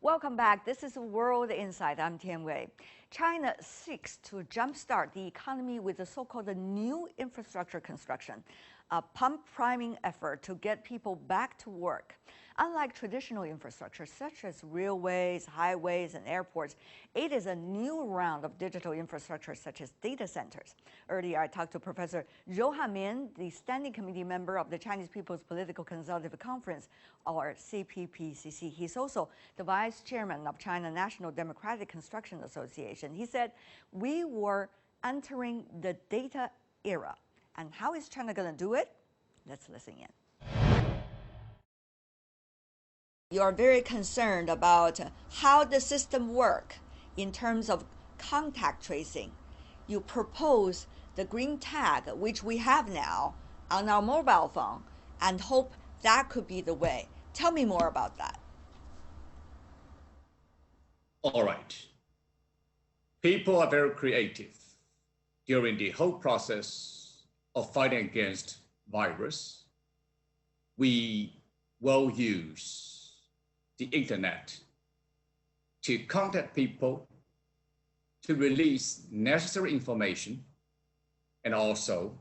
Welcome back. This is World Insight. I'm Tian Wei. China seeks to jumpstart the economy with the so-called new infrastructure construction, a pump-priming effort to get people back to work. Unlike traditional infrastructure such as railways, highways, and airports, it is a new round of digital infrastructure such as data centers. Earlier, I talked to Professor Zhou Hanmin, the standing committee member of the Chinese People's Political Consultative Conference, or CPPCC. He's also the vice chairman of China National Democratic Construction Association. He said, we were entering the data era. And how is China going to do it? Let's listen in. You are very concerned about how the system works in terms of contact tracing. You propose the green tag, which we have now on our mobile phone, and hope that could be the way. Tell me more about that. All right. People are very creative during the whole process of fighting against virus. We will use the internet to contact people, to release necessary information, and also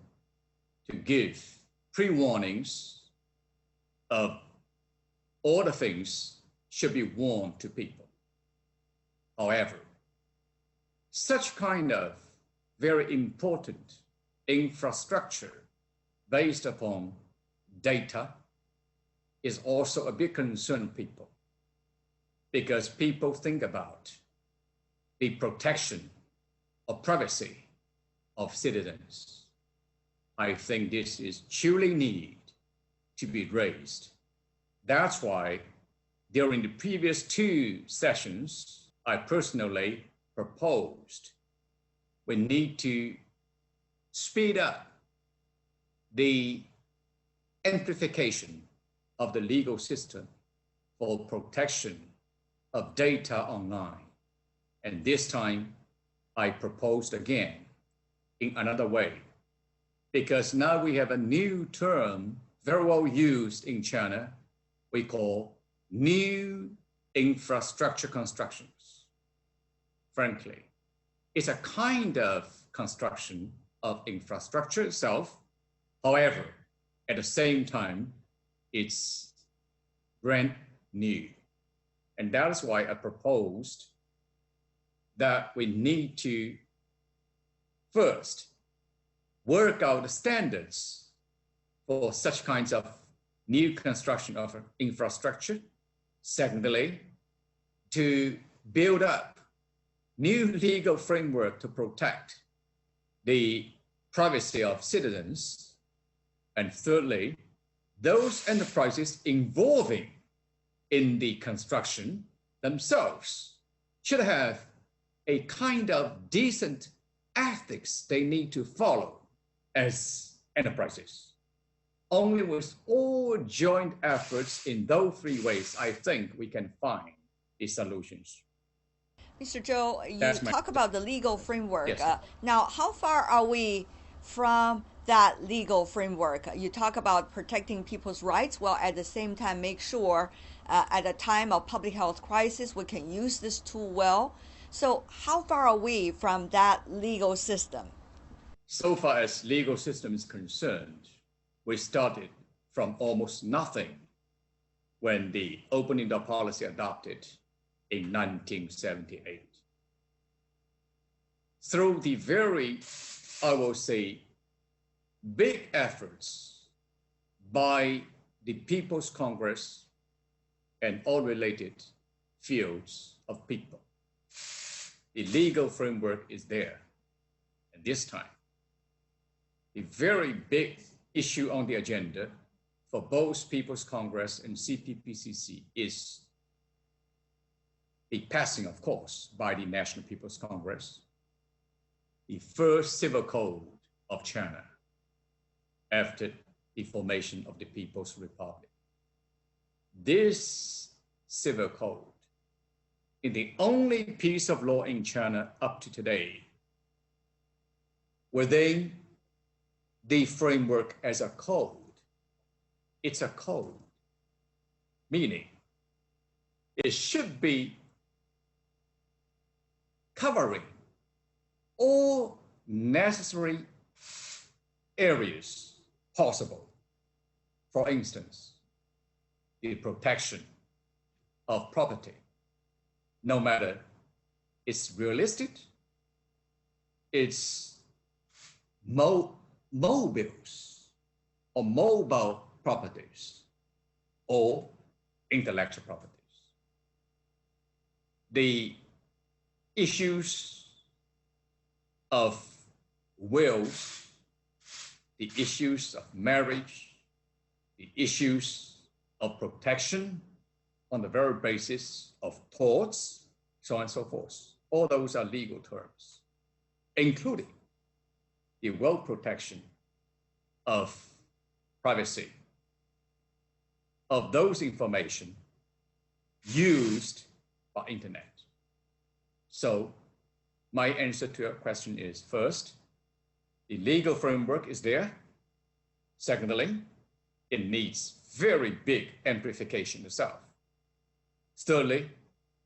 to give pre-warnings of all the things should be warned to people. However, such kind of very important infrastructure based upon data is also a big concern of people, because people think about the protection of privacy of citizens. I think this is truly need to be raised. That's why during the previous two sessions, I personally proposed we need to speed up the amplification of the legal system for protection of data online. And this time, I proposed again in another way, because now we have a new term very well used in China, we call new infrastructure constructions. Frankly, it's a kind of construction of infrastructure itself. However, at the same time, it's brand new. And that is why I proposed that we need to first work out the standards for such kinds of new construction of infrastructure. Secondly, to build up new legal framework to protect the privacy of citizens. And thirdly, those enterprises involving in the construction themselves should have a kind of decent ethics they need to follow as enterprises. Only with all joint efforts in those three ways, I think we can find the solutions. Mr. Zhou, you talk about the legal framework. Yes. Now, how far are we from that legal framework? You talk about protecting people's rights, while at the same time make sure at a time of public health crisis, we can use this tool well. So how far are we from that legal system? So far as legal system is concerned, we started from almost nothing when the opening door policy adopted in 1978. Through the very, I will say, big efforts by the People's Congress and all related fields of people, the legal framework is there. And this time, the very big issue on the agenda for both People's Congress and CPPCC is the passing, of course, by the National People's Congress, the first civil code of China after the formation of the People's Republic. This civil code is the only piece of law in China up to today within the framework as a code. It's a code, meaning it should be covering all necessary areas possible. For instance, the protection of property, no matter it's real estate, it's mobiles or mobile properties or intellectual properties. The issues of wills, the issues of marriage, the issues of protection on the very basis of torts, so on and so forth. All those are legal terms, including the will protection of privacy, of those information used by internet. So my answer to your question is, first, the legal framework is there. Secondly, it needs very big amplification itself. Thirdly,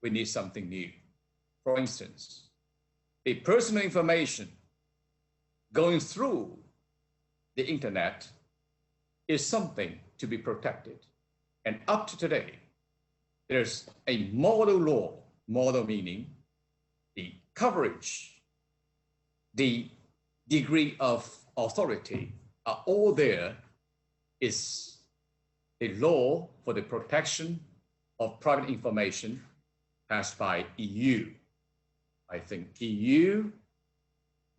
we need something new. For instance, the personal information going through the internet is something to be protected. And up to today, there's a model law, model meaning the coverage, the degree of authority are all there. Is a law for the protection of private information passed by EU. I think EU,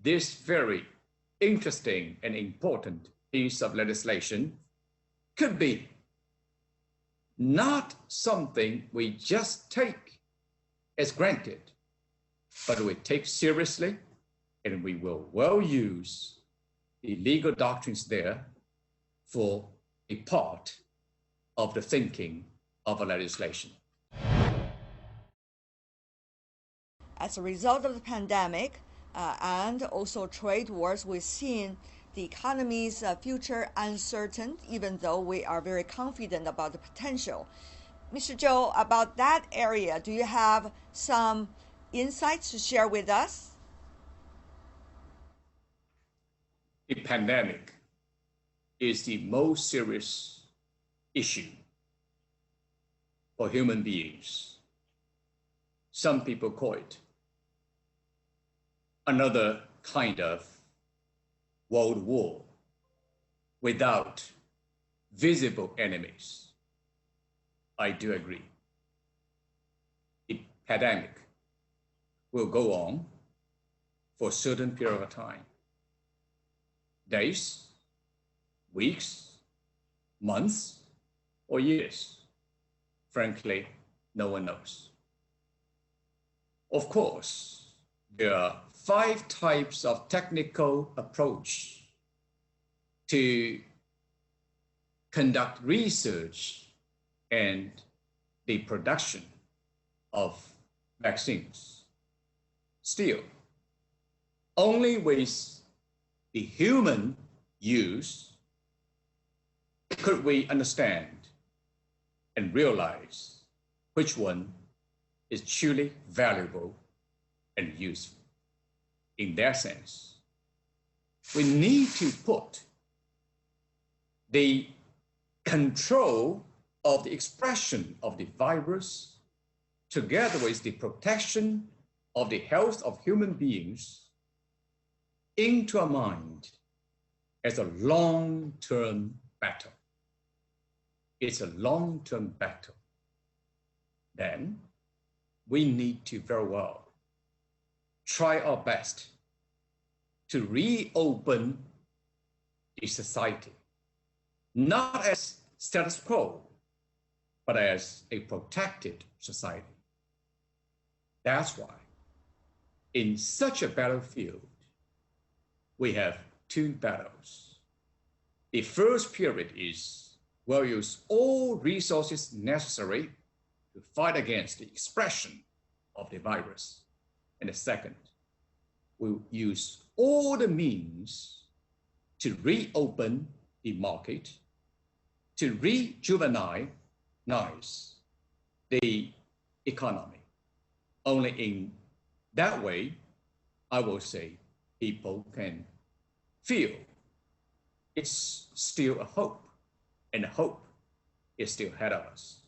this very interesting and important piece of legislation could be not something we just take as granted, but we take seriously, and we will well use the legal doctrines there for a part of the thinking of a legislation. As a result of the pandemic and also trade wars, we've seen the economy's future uncertain, even though we are very confident about the potential. Mr. Zhou, about that area, do you have some insights to share with us? The pandemic is the most serious issue for human beings. Some people call it another kind of world war without visible enemies. I do agree. The pandemic will go on for a certain period of time. Days, weeks, months, or years. Frankly, no one knows. Of course, there are 5 types of technical approach to conduct research and the production of vaccines. Still, only with the human use could we understand and realize which one is truly valuable and useful. In that sense, we need to put the control of the expression of the virus together with the protection of the health of human beings into our mind as a long-term battle. It's a long-term battle. Then we need to very well try our best to reopen the society, not as status quo, but as a protected society. That's why in such a battlefield, we have 2 battles. The first period is we'll use all resources necessary to fight against the expression of the virus. And the second, we'll use all the means to reopen the market, to rejuvenate the economy. Only in that way, I will say, people can feel it's still a hope, and hope is still ahead of us.